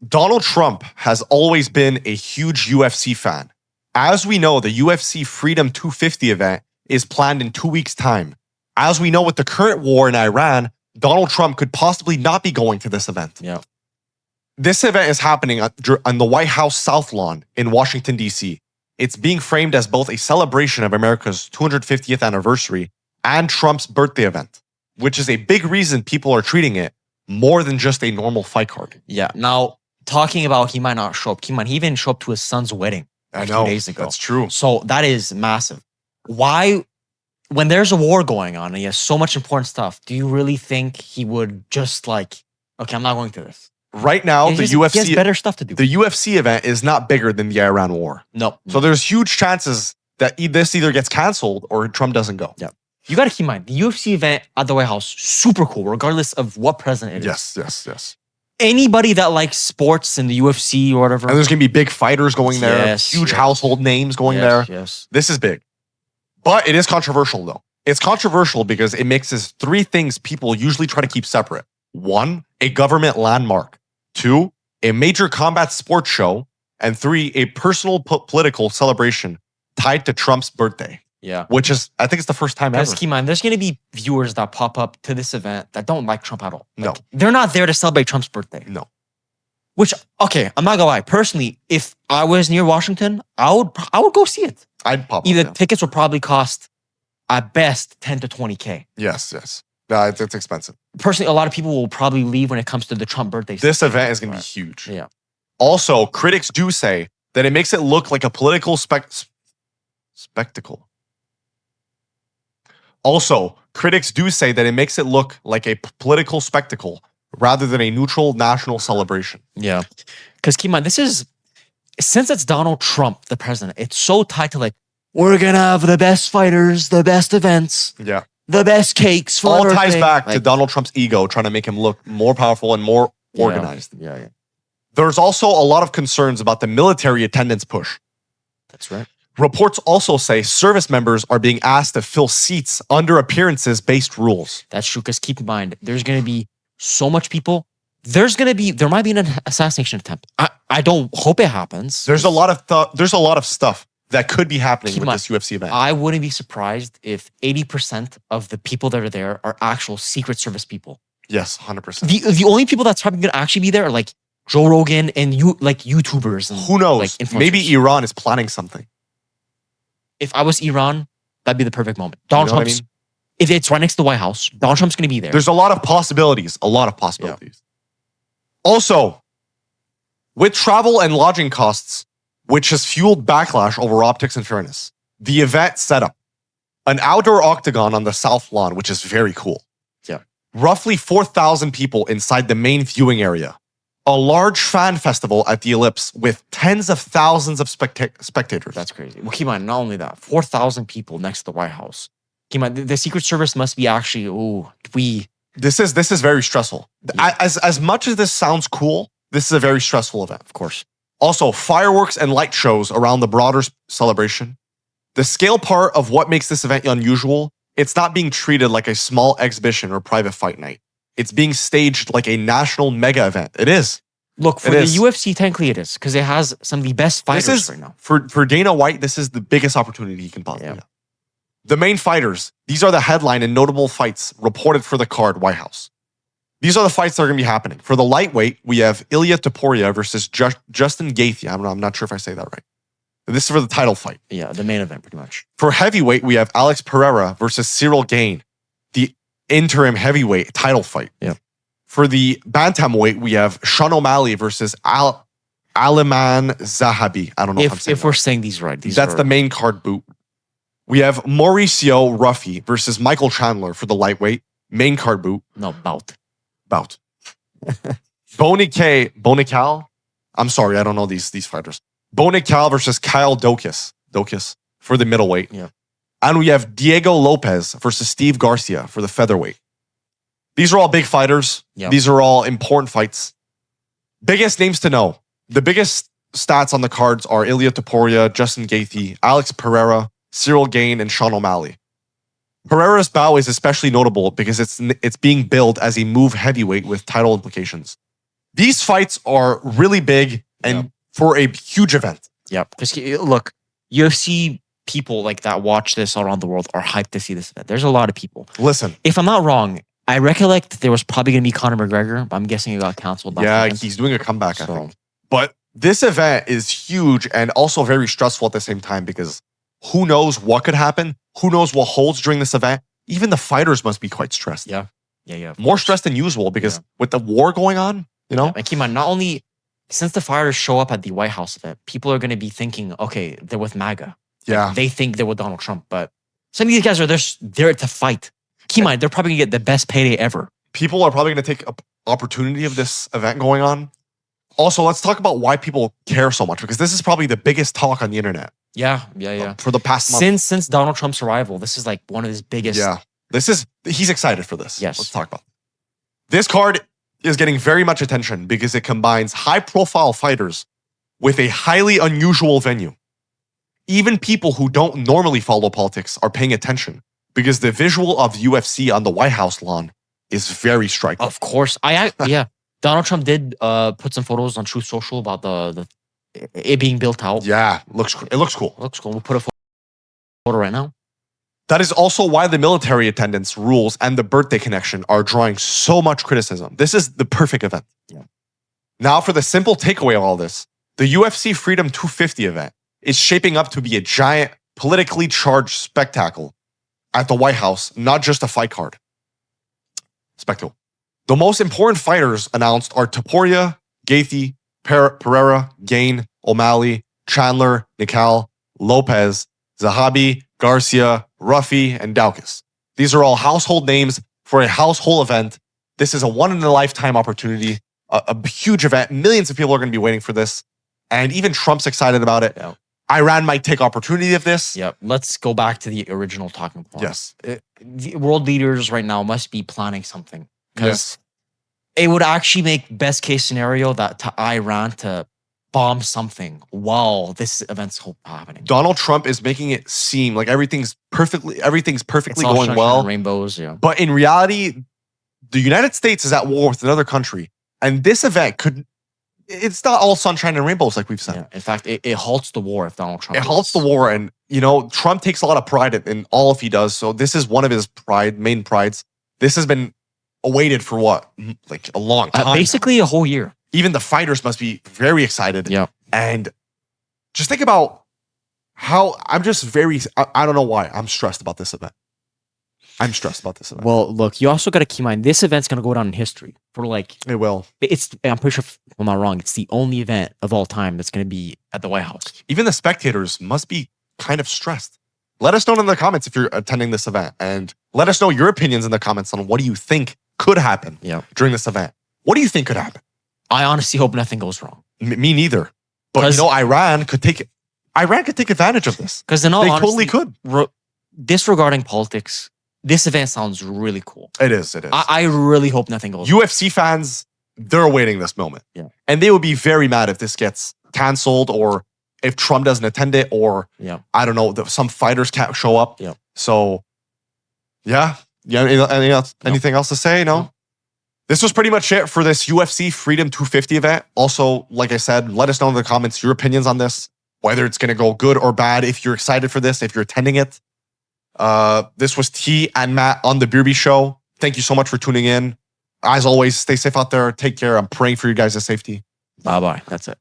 Donald Trump has always been a huge UFC fan. As we know, the UFC Freedom 250 event is planned in 2 weeks' time. As we know, with the current war in Iran, Donald Trump could possibly not be going to this event. Yeah. This event is happening on the White House South Lawn in Washington, D.C. It's being framed as both a celebration of America's 250th anniversary and Trump's birthday event, which is a big reason people are treating it more than just a normal fight card. Yeah. Now, talking about he might not show up. He even show up to his son's wedding I a know, few days ago. that's true. So that is massive. Why, when there's a war going on and he has so much important stuff, do you really think he would just like, okay, I'm not going to this? Right now, He has better stuff to do. The UFC event is not bigger than the Iran war. No. So there's huge chances that this either gets canceled or Trump doesn't go. Yeah. You got to keep in mind, the UFC event at the White House, super cool, regardless of what president it is. Yes. Anybody that likes sports in the UFC or whatever. And there's going to be big fighters going there, huge household names going there. Yes. This is big. But it is controversial, though. It's controversial because it mixes three things people usually try to keep separate. 1, a government landmark. 2, a major combat sports show. And 3, a personal political celebration tied to Trump's birthday. Yeah. Which is, I think it's the first time ever. Because keep in mind, there's going to be viewers that pop up to this event that don't like Trump at all. No. They're not there to celebrate Trump's birthday. No. Which, okay, I'm not gonna lie. Personally, if I was near Washington, I would go see it. I'd pop Either up, yeah. tickets would probably cost, at best, 10 to 20K. Yes. Yeah, it's expensive. Personally, a lot of people will probably leave when it comes to the Trump birthday. This event is going to be huge. Yeah. Also, critics do say that it makes it look like a political spectacle. Also, critics do say that it makes it look like a political spectacle rather than a neutral national celebration. Yeah. Because keep in mind, since it's Donald Trump, the president, it's so tied to like, we're going to have the best fighters, the best events, Yeah. the best cakes. For All our ties birthday. back to Like, Donald Trump's ego, trying to make him look more powerful and more organized. Yeah. There's also a lot of concerns about the military attendance push. That's right. Reports also say service members are being asked to fill seats under appearances-based rules. That's true. Because keep in mind, there's going to be so much people. There might be an assassination attempt. I don't hope it happens. There's a lot of stuff that could be happening Keep in with mind, this UFC event. I wouldn't be surprised if 80% of the people that are there are actual Secret Service people. Yes, 100%. The only people that's probably going to actually be there are like Joe Rogan and YouTubers. And Who knows? like, influencers. Maybe Iran is planning something. If I was Iran, that'd be the perfect moment. Donald You know what I Trump's, mean? if it's right next to the White House, Donald Trump's going to be there. There's a lot of possibilities. Also, with travel and lodging costs, which has fueled backlash over optics and fairness, the event setup, an outdoor octagon on the South Lawn, which is very cool. Yeah. Roughly 4,000 people inside the main viewing area. A large fan festival at the Ellipse with tens of thousands of spectators. That's crazy. Well, keep in mind, not only that, 4,000 people next to the White House. Keep in mind, the Secret Service must be actually, This is very stressful. Yeah. As much as this sounds cool, this is a very stressful event. of course. Also, fireworks and light shows around the broader celebration. The scale part of what makes this event unusual, it's not being treated like a small exhibition or private fight night. It's being staged like a national mega event. It is. Look, for the UFC, technically it is, because it has some of the best fighters right now. For Dana White, this is the biggest opportunity he can possibly have. The main fighters, these are the headline and notable fights reported for the card, White House. These are the fights that are going to be happening. For the lightweight, we have Ilia Topuria versus Justin Gaethje. I'm not sure if I say that right. This is for the title fight. Yeah, the main event, pretty much. For heavyweight, we have Alex Pereira versus Cyril Gane, the interim heavyweight title fight. Yeah. For the bantamweight, we have Sean O'Malley versus Aliman Zahabi. I don't know If we're saying these right. That's the main card boot. We have Mauricio Ruffy versus Michael Chandler for the lightweight, main card boot. No, bout. Bonical. I'm sorry, I don't know these fighters. Bonical versus Kyle Dokis for the middleweight. Yeah. And we have Diego Lopez versus Steve Garcia for the featherweight. These are all big fighters. Yep. These are all important fights. Biggest names to know. The biggest stats on the cards are Ilia Topuria, Justin Gaethje, Alex Pereira, Cyril Gane, and Sean O'Malley. Pereira's bout is especially notable because it's being billed as a move heavyweight with title implications. These fights are really big and for a huge event. Yep. Because look, UFC people like that watch this all around the world are hyped to see this event. There's a lot of people. Listen, If I'm not wrong, I recollect that there was probably going to be Conor McGregor, but I'm guessing it got canceled. yeah, he's doing a comeback, I think. But this event is huge and also very stressful at the same time because who knows what could happen? Who knows what holds during this event? Even the fighters must be quite stressed. Yeah. More stressed than usual because with the war going on, you know? And keep in mind, not only since the fighters show up at the White House event, people are going to be thinking, okay, they're with MAGA. Yeah. They think they're with Donald Trump, but some of these guys are there to fight. Keep in mind, they're probably going to get the best payday ever. People are probably going to take an opportunity of this event going on. Also, let's talk about why people care so much because this is probably the biggest talk on the internet. Yeah. For the past month. Since Donald Trump's arrival, this is like one of his biggest. Yeah. He's excited for this. Yes. Let's talk about it. This card is getting very much attention because it combines high-profile fighters with a highly unusual venue. Even people who don't normally follow politics are paying attention because the visual of UFC on the White House lawn is very striking. Of course. Donald Trump did put some photos on Truth Social about it being built out. Yeah, it looks cool. It looks cool. We'll put a photo right now. That is also why the military attendance rules and the birthday connection are drawing so much criticism. This is the perfect event. Yeah. Now, for the simple takeaway of all this, the UFC Freedom 250 event is shaping up to be a giant, politically charged spectacle at the White House, not just a fight card. Spectacle. The most important fighters announced are Topuria, Gaethje, Pereira, Gain, O'Malley, Chandler, Nikal, Lopez, Zahabi, Garcia, Ruffy, and Daukaus. These are all household names for a household event. This is a one-in-a-lifetime opportunity, a huge event. Millions of people are going to be waiting for this. And even Trump's excited about it. Yeah. Iran might take opportunity of this. Yep. Let's go back to the original talking point. Yes. The world leaders right now must be planning something. Because it would actually make best case scenario that to Iran to bomb something while this event's happening. Donald Trump is making it seem like everything's perfectly going well. Rainbows, yeah. But in reality, the United States is at war with another country. And this event it's not all sunshine and rainbows like we've said. Yeah. In fact, it halts the war if Donald Trump. It halts the war. And, Trump takes a lot of pride in all of he does. So this is one of his main prides. This has been awaited for what? Like a long time. Basically a whole year. Even the fighters must be very excited. Yeah. And just think about how I'm just I don't know why I'm stressed about this event. Well, look, you also got to keep in mind, this event's going to go down in history for It will. I'm pretty sure, if I'm not wrong, it's the only event of all time that's going to be at the White House. Even the spectators must be kind of stressed. Let us know in the comments if you're attending this event. And let us know your opinions in the comments on what do you think could happen during this event. What do you think could happen? I honestly hope nothing goes wrong. Me neither. But Iran could take advantage of this. Because they totally could. Disregarding politics, this event sounds really cool. It is. I really hope nothing goes wrong. UFC fans, they're awaiting this moment. Yeah. And they would be very mad if this gets canceled or if Trump doesn't attend it or I don't know, some fighters can't show up. Yeah. So, yeah. Anything else to say? No? This was pretty much it for this UFC Freedom 250 event. Also, like I said, let us know in the comments your opinions on this, whether it's going to go good or bad, if you're excited for this, if you're attending it. This was T and Matt on TheBerubeShow. Thank you so much for tuning in. As always, stay safe out there. Take care. I'm praying for you guys' safety. Bye-bye. That's it.